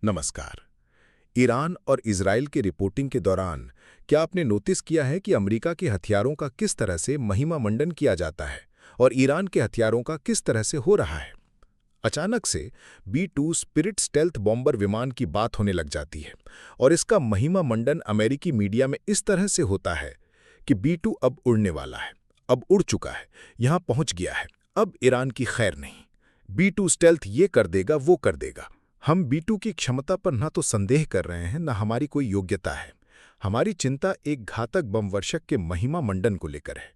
नमस्कार। ईरान और इजराइल के रिपोर्टिंग के दौरान क्या आपने नोटिस किया है कि अमेरिका के हथियारों का किस तरह से महिमा मंडन किया जाता है और ईरान के हथियारों का किस तरह से हो रहा है? अचानक से B-2 स्पिरिट स्टेल्थ बॉम्बर विमान की बात होने लग जाती है और इसका महिमा मंडन अमेरिकी मीडिया में इस तरह से होता है कि B-2 अब उड़ने वाला है, अब उड़ चुका है, यहां पहुंच गया है, अब ईरान की खैर नहीं। B-2 स्टेल्थ ये कर देगा, वो कर देगा। हम B-2 की क्षमता पर न तो संदेह कर रहे हैं, न हमारी कोई योग्यता है। हमारी चिंता एक घातक बमवर्षक के महिमा मंडन को लेकर है।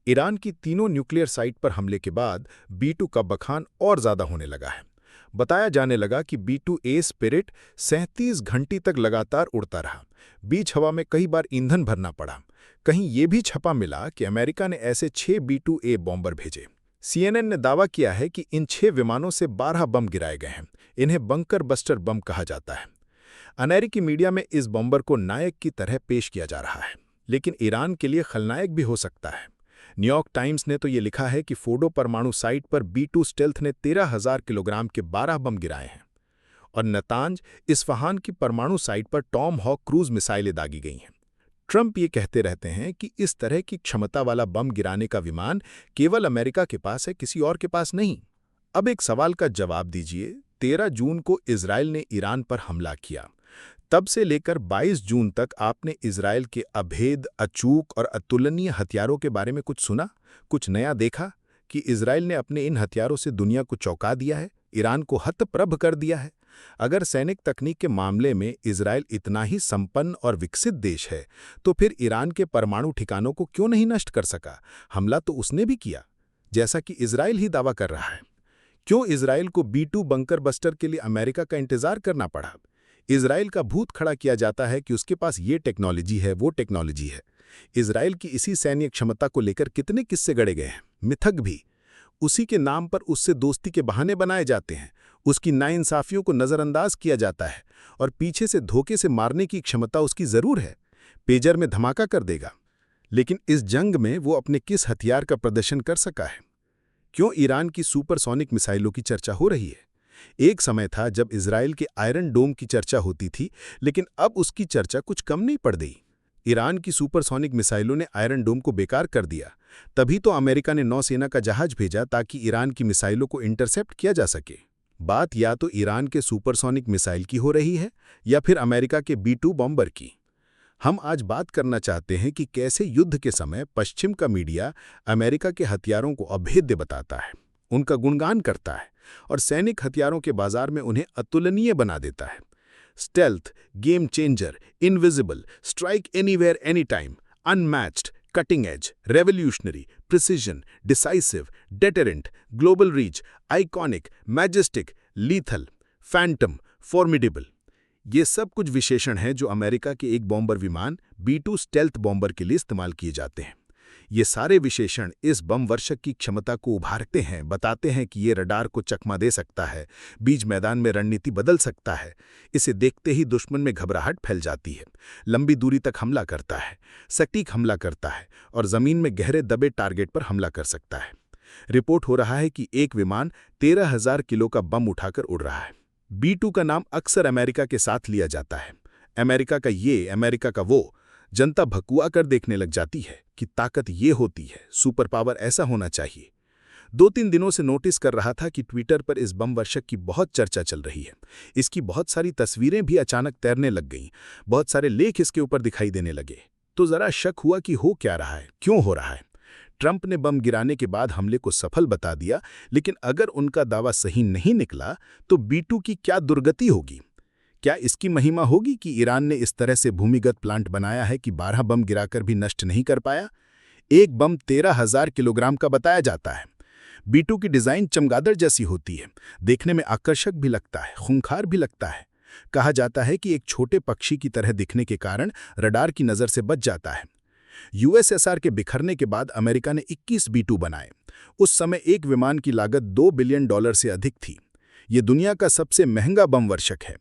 ईरान की तीनों न्यूक्लियर साइट पर हमले के बाद B-2 का बखान और ज्यादा होने लगा है। बताया जाने लगा कि B-2A स्पिरिट 37 घंटे तक लगातार उड़ता रहा। बीच हवा में कई बार ईंधन भरना पड़ा। कहीं ये भी छपा मिला कि अमेरिका ने ऐसे 6 B-2A बॉम्बर भेजे। CNN ने दावा किया है कि इन 6 विमानों से 12 बम गिराए गए हैं। इन्हें बंकर बस्टर बम कहा जाता है। अमेरिकी मीडिया में इस बॉम्बर को नायक की तरह पेश किया जा रहा है, लेकिन ईरान के लिए खलनायक भी हो सकता है। न्यूयॉर्क टाइम्स ने तो ये लिखा है कि फोर्डो परमाणु साइट पर B-2 स्टेल्थ ने 13,000 किलोग्राम के 12 बम गिराए हैं और नतांज इस्फहान की परमाणु साइट पर टॉम हॉक क्रूज मिसाइलें दागी गई हैं। ट्रंप ये कहते रहते हैं कि इस तरह की क्षमता वाला बम गिराने का विमान केवल अमेरिका के पास है, किसी और के पास नहीं। अब एक सवाल का जवाब दीजिए। 13 जून को इजराइल ने ईरान पर हमला किया। तब से लेकर 22 जून तक आपने इजराइल के अभेद, अचूक और अतुलनीय हथियारों के बारे में कुछ सुना, कुछ नया देखा कि इजराइल ने अपने इन हथियारों से दुनिया को चौंका दिया है, ईरान को हतप्रभ कर दिया है? अगर सैनिक तकनीक के मामले में इजराइल इतना ही संपन्न और विकसित देश है, तो फिर ईरान के परमाणु ठिकानों को क्यों नहीं नष्ट कर सका? हमला तो उसने भी किया, जैसा कि इजराइल ही दावा कर रहा है। क्यों इजराइल को B-2 बंकर बस्टर के लिए अमेरिका का इंतजार करना पड़ा? इजराइल का भूत खड़ा किया जाता है कि उसके पास ये टेक्नोलॉजी है, वो टेक्नोलॉजी है। इजराइल की इसी सैन्य क्षमता को लेकर कितने किस्से गढ़े गए हैं, मिथक भी। उसी के नाम पर उससे दोस्ती के बहाने बनाए जाते हैं, उसकी नाइंसाफियों को नज़रअंदाज किया जाता है और पीछे से धोखे से मारने की क्षमता उसकी ज़रूर है। पेजर में धमाका कर देगा। लेकिन इस जंग में वो अपने किस हथियार का प्रदर्शन कर सका है? क्यों ईरान की सुपरसोनिक मिसाइलों की चर्चा हो रही है? एक समय था जब इजराइल के आयरन डोम की चर्चा होती थी, लेकिन अब उसकी चर्चा कुछ कम नहीं पड़ गई। ईरान की सुपरसोनिक मिसाइलों ने आयरन डोम को बेकार कर दिया। तभी तो अमेरिका ने नौसेना का जहाज भेजा ताकि ईरान की मिसाइलों को इंटरसेप्ट किया जा सके। बात या तो ईरान के सुपरसोनिक मिसाइल की हो रही है या फिर अमेरिका के B-2 बॉम्बर की। हम आज बात करना चाहते हैं कि कैसे युद्ध के समय पश्चिम का मीडिया अमेरिका के हथियारों को अभेद्य बताता है, उनका गुणगान करता है और सैनिक हथियारों के बाजार में उन्हें अतुलनीय बना देता है। Stealth, game changer, invisible, strike anywhere anytime, unmatched, cutting edge, revolutionary, precision, decisive, deterrent, global reach, iconic, majestic, lethal, Phantom, formidable. ये सब कुछ विशेषण हैं जो अमेरिका के एक बॉम्बर विमान B-2 स्टेल्थ बॉम्बर के लिए इस्तेमाल किए जाते हैं। ये सारे विशेषण इस बम वर्षक की क्षमता को उभारते हैं, बताते हैं कि ये रडार को चकमा दे सकता है, बीच मैदान में रणनीति बदल सकता है। इसे देखते ही दुश्मन में घबराहट फैल जाती है, लंबी दूरी तक हमला करता है, सटीक हमला करता है और जमीन में गहरे दबे टारगेट पर हमला कर सकता है। रिपोर्ट हो रहा है कि एक विमान 13,000 किलो का बम उठाकर उड़ रहा है। B-2 का नाम अक्सर अमेरिका के साथ लिया जाता है। अमेरिका का ये, अमेरिका का वो। जनता भकुआ कर देखने लग जाती है कि ताकत ये होती है, सुपर पावर ऐसा होना चाहिए। 2-3 दिनों से नोटिस कर रहा था कि ट्विटर पर इस बम वर्षक की बहुत चर्चा चल रही है। इसकी बहुत सारी तस्वीरें भी अचानक तैरने लग गईं, बहुत सारे लेख इसके ऊपर दिखाई देने लगे। तो जरा शक हुआ कि हो क्या रहा है, क्यों हो रहा है। ट्रंप ने बम गिराने के बाद हमले को सफल बता दिया, लेकिन अगर उनका दावा सही नहीं निकला तो B-2 की क्या दुर्गति होगी? क्या इसकी महिमा होगी कि ईरान ने इस तरह से भूमिगत प्लांट बनाया है कि 12 बम गिराकर भी नष्ट नहीं कर पाया? एक बम 13,000 किलोग्राम का बताया जाता है। B-2 की डिज़ाइन चमगादड़ जैसी होती है, देखने में आकर्षक भी लगता है, खूंखार भी लगता है। कहा जाता है कि एक छोटे पक्षी की तरह दिखने के कारण रडार की नज़र से बच जाता है। USSR के बिखरने के बाद अमेरिका ने 21 B-2 बनाए। उस समय एक विमान की लागत $2 बिलियन से अधिक थी। ये दुनिया का सबसे महंगा बम वर्षक है।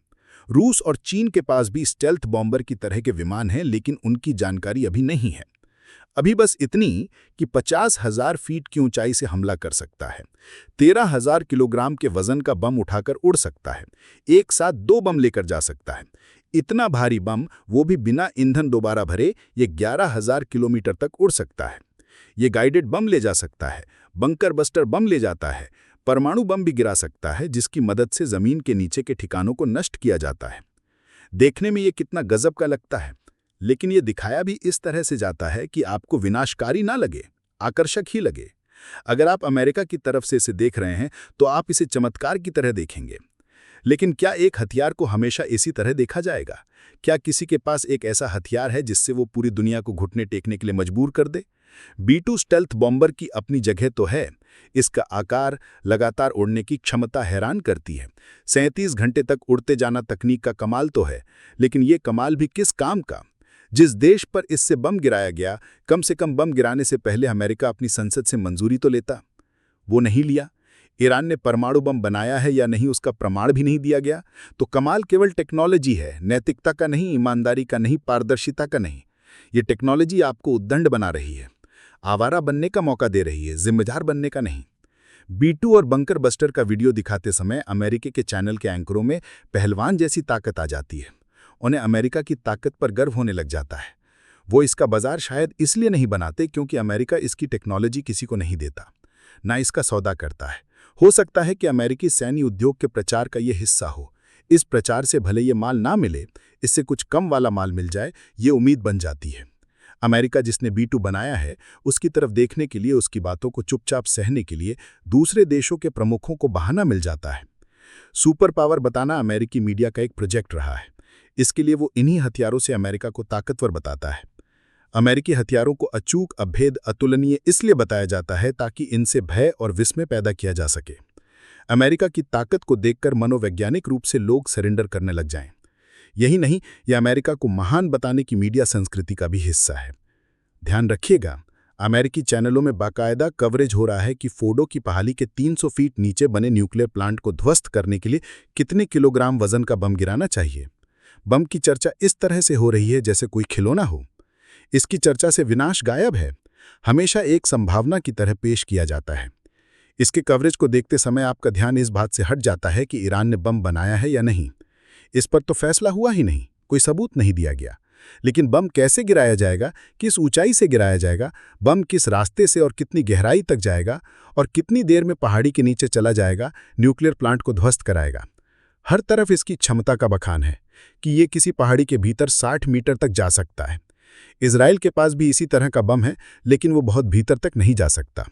रूस और चीन के पास भी स्टेल्थ बॉम्बर की तरह के विमान हैं, लेकिन उनकी जानकारी अभी नहीं है। अभी बस इतनी कि 50,000 फीट की ऊंचाई से हमला कर सकता है, 13,000 किलोग्राम के वजन का बम उठाकर उड़ सकता है, एक साथ 2 बम लेकर जा सकता है। इतना भारी बम, वो भी बिना ईंधन दोबारा भरे, ये 11,000 किलोमीटर तक उड़ सकता है। ये गाइडेड बम ले जा सकता है, बंकर बस्टर बम ले जाता है, परमाणु बम भी गिरा सकता है, जिसकी मदद से जमीन के नीचे के ठिकानों को नष्ट किया जाता है। देखने में ये कितना गजब का लगता है, लेकिन ये दिखाया भी इस तरह से जाता है कि आपको विनाशकारी ना लगे, आकर्षक ही लगे। अगर आप अमेरिका की तरफ से इसे देख रहे हैं तो आप इसे चमत्कार की तरह देखेंगे। लेकिन क्या एक हथियार को हमेशा इसी तरह देखा जाएगा? क्या किसी के पास एक ऐसा हथियार है जिससे वो पूरी दुनिया को घुटने टेकने के लिए मजबूर कर दे? B-2 स्टेल्थ बॉम्बर की अपनी जगह तो है। इसका आकार, लगातार उड़ने की क्षमता हैरान करती है। 37 घंटे तक उड़ते जाना तकनीक का कमाल तो है, लेकिन ये कमाल भी किस काम का? जिस देश पर इससे बम गिराया गया, कम से कम बम गिराने से पहले अमेरिका अपनी संसद से मंजूरी तो लेता। वो नहीं लिया। ईरान ने परमाणु बम बनाया है या नहीं, उसका प्रमाण भी नहीं दिया गया। तो कमाल केवल टेक्नोलॉजी है, नैतिकता का नहीं, ईमानदारी का नहीं, पारदर्शिता का नहीं। ये टेक्नोलॉजी आपको उद्दंड बना रही है, आवारा बनने का मौका दे रही है, जिम्मेदार बनने का नहीं। B-2 और बंकर बस्टर का वीडियो दिखाते समय अमेरिका के चैनल के एंकरों में पहलवान जैसी ताकत आ जाती है। उन्हें अमेरिका की ताकत पर गर्व होने लग जाता है। वो इसका बाजार शायद इसलिए नहीं बनाते क्योंकि अमेरिका इसकी टेक्नोलॉजी किसी को नहीं देता, ना इसका सौदा करता है। हो सकता है कि अमेरिकी सैन्य उद्योग के प्रचार का ये हिस्सा हो। इस प्रचार से भले ये माल ना मिले, इससे कुछ कम वाला माल मिल जाए, ये उम्मीद बन जाती है। अमेरिका जिसने B-2 बनाया है, उसकी तरफ देखने के लिए, उसकी बातों को चुपचाप सहने के लिए दूसरे देशों के प्रमुखों को बहाना मिल जाता है। सुपर पावर बताना अमेरिकी मीडिया का एक प्रोजेक्ट रहा है। इसके लिए वो इन्हीं हथियारों से अमेरिका को ताकतवर बताता है। अमेरिकी हथियारों को अचूक, अभेद, अतुलनीय इसलिए बताया जाता है ताकि इनसे भय और विस्मय पैदा किया जा सके। अमेरिका की ताकत को देखकर मनोवैज्ञानिक रूप से लोग सरेंडर करने लग जाएं। यही नहीं, यह अमेरिका को महान बताने की मीडिया संस्कृति का भी हिस्सा है। ध्यान रखिएगा, अमेरिकी चैनलों में बाकायदा कवरेज हो रहा है कि फोर्डो की पहाड़ी के 300 फीट नीचे बने न्यूक्लियर प्लांट को ध्वस्त करने के लिए कितने किलोग्राम वजन का बम गिराना चाहिए। बम की चर्चा इस तरह से हो रही है जैसे कोई खिलौना हो। इसकी चर्चा से विनाश गायब है, हमेशा एक संभावना की तरह पेश किया जाता है। इसके कवरेज को देखते समय आपका ध्यान इस बात से हट जाता है कि ईरान ने बम बनाया है या नहीं। इस पर तो फैसला हुआ ही नहीं, कोई सबूत नहीं दिया गया। लेकिन बम कैसे गिराया जाएगा, किस ऊंचाई से गिराया जाएगा, बम किस रास्ते से और कितनी गहराई तक जाएगा और कितनी देर में पहाड़ी के नीचे चला जाएगा, न्यूक्लियर प्लांट को ध्वस्त कराएगा। हर तरफ इसकी क्षमता का बखान है कि ये किसी पहाड़ी के भीतर 60 मीटर तक जा सकता है। इजराइल के पास भी इसी तरह का बम है, लेकिन वो बहुत भीतर तक नहीं जा सकता।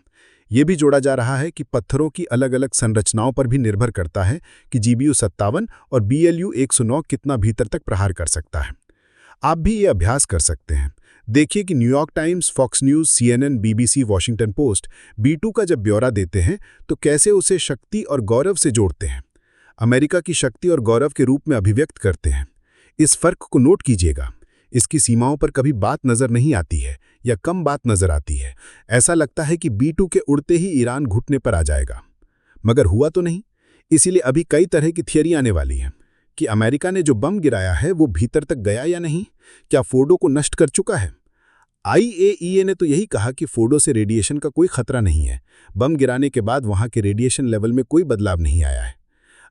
ये भी जोड़ा जा रहा है कि पत्थरों की अलग अलग संरचनाओं पर भी निर्भर करता है कि GBU-57 और BLU-109 कितना भीतर तक प्रहार कर सकता है। आप भी ये अभ्यास कर सकते हैं। देखिए कि New York Times, Fox News, CNN, BBC, Washington Post B-2 का जब ब्यौरा देते हैं तो कैसे उसे शक्ति और गौरव से जोड़ते हैं, अमेरिका की शक्ति और गौरव के रूप में अभिव्यक्त करते हैं। इस फर्क को नोट कीजिएगा। इसकी सीमाओं पर कभी बात नजर नहीं आती है या कम बात नजर आती है। ऐसा लगता है कि B-2 के उड़ते ही ईरान घुटने पर आ जाएगा, मगर हुआ तो नहीं। इसीलिए अभी कई तरह की थियरी आने वाली है कि अमेरिका ने जो बम गिराया है वो भीतर तक गया या नहीं, क्या फोर्डो को नष्ट कर चुका है। IAEA ने तो यही कहा कि फोर्डो से रेडिएशन का कोई खतरा नहीं है। बम गिराने के बाद वहां के रेडिएशन लेवल में कोई बदलाव नहीं आया है।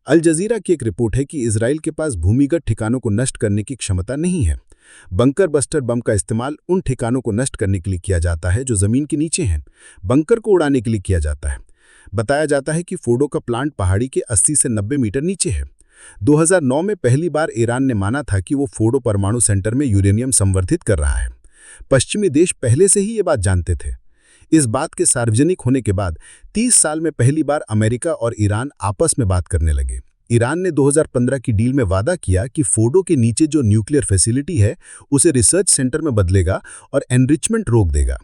अल जजीरा की एक रिपोर्ट है कि इजराइल के पास भूमिगत ठिकानों को नष्ट करने की क्षमता नहीं है। बंकर बस्टर बम का इस्तेमाल उन ठिकानों को नष्ट करने के लिए किया जाता है जो जमीन के नीचे हैं, बंकर को उड़ाने के लिए किया जाता है। बताया जाता है कि फोर्डो का प्लांट पहाड़ी के 80 से 90 मीटर नीचे है। 2009 में पहली बार ईरान ने माना था कि वो फोर्डो परमाणु सेंटर में यूरेनियम संवर्धित कर रहा है। पश्चिमी देश पहले से ही ये बात जानते थे। इस बात के सार्वजनिक होने के बाद 30 साल में पहली बार अमेरिका और ईरान आपस में बात करने लगे। ईरान ने 2015 की डील में वादा किया कि फोर्डो के नीचे जो न्यूक्लियर फैसिलिटी है उसे रिसर्च सेंटर में बदलेगा और एनरिचमेंट रोक देगा।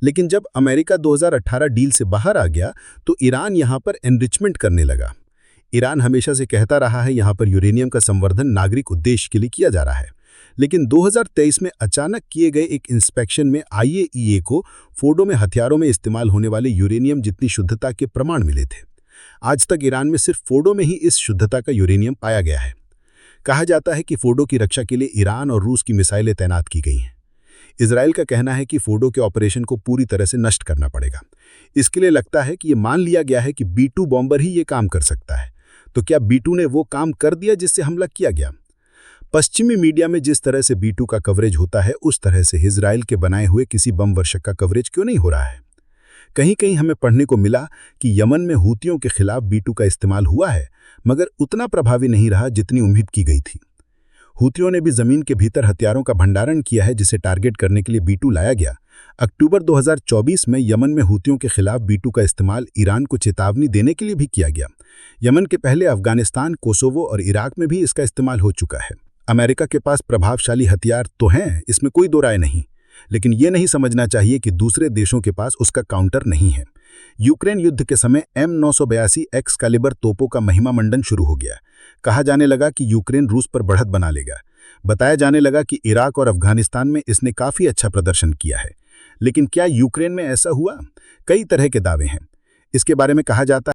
लेकिन जब अमेरिका 2018 डील से बाहर आ गया तो ईरान यहां पर एनरिचमेंट करने लगा। ईरान हमेशा से कहता रहा है यहां पर यूरेनियम का संवर्धन नागरिक उद्देश्य के लिए किया जा रहा है। लेकिन 2023 में अचानक किए गए एक इंस्पेक्शन में IAEA को फोर्डो में हथियारों में इस्तेमाल होने वाले यूरेनियम जितनी शुद्धता के प्रमाण मिले थे। आज तक ईरान में सिर्फ फोर्डो में ही इस शुद्धता का यूरेनियम पाया गया है। कहा जाता है कि फोर्डो की रक्षा के लिए ईरान और रूस की मिसाइलें तैनात की गई हैं। इजराइल का कहना है कि फोर्डो के ऑपरेशन को पूरी तरह से नष्ट करना पड़ेगा। इसके लिए लगता है कि ये मान लिया गया है कि B-2 बॉम्बर ही ये काम कर सकता है। तो क्या B-2 ने वो काम कर दिया जिससे हमला किया गया? पश्चिमी मीडिया में जिस तरह से B-2 का कवरेज होता है, उस तरह से इजराइल के बनाए हुए किसी बम वर्षक का कवरेज क्यों नहीं हो रहा है? कहीं कहीं हमें पढ़ने को मिला कि यमन में हूतियों के खिलाफ B-2 का इस्तेमाल हुआ है, मगर उतना प्रभावी नहीं रहा जितनी उम्मीद की गई थी। हूतियों ने भी जमीन के भीतर हथियारों का भंडारण किया है, जिसे टारगेट करने के लिए B-2 लाया गया। अक्टूबर 2024 में यमन में हूतियों के खिलाफ B-2 का इस्तेमाल ईरान को चेतावनी देने के लिए भी किया गया। यमन के पहले अफगानिस्तान, कोसोवो और इराक में भी इसका इस्तेमाल हो चुका है। अमेरिका के पास प्रभावशाली हथियार तो हैं, इसमें कोई दो राय नहीं, लेकिन ये नहीं समझना चाहिए कि दूसरे देशों के पास उसका काउंटर नहीं है। यूक्रेन युद्ध के समय M982 एक्सकालिबर तोपों का महिमा मंडन शुरू हो गया। कहा जाने लगा कि यूक्रेन रूस पर बढ़त बना लेगा। बताया जाने लगा कि इराक और अफगानिस्तान में इसने काफ़ी अच्छा प्रदर्शन किया है। लेकिन क्या यूक्रेन में ऐसा हुआ? कई तरह के दावे हैं। इसके बारे में कहा जाता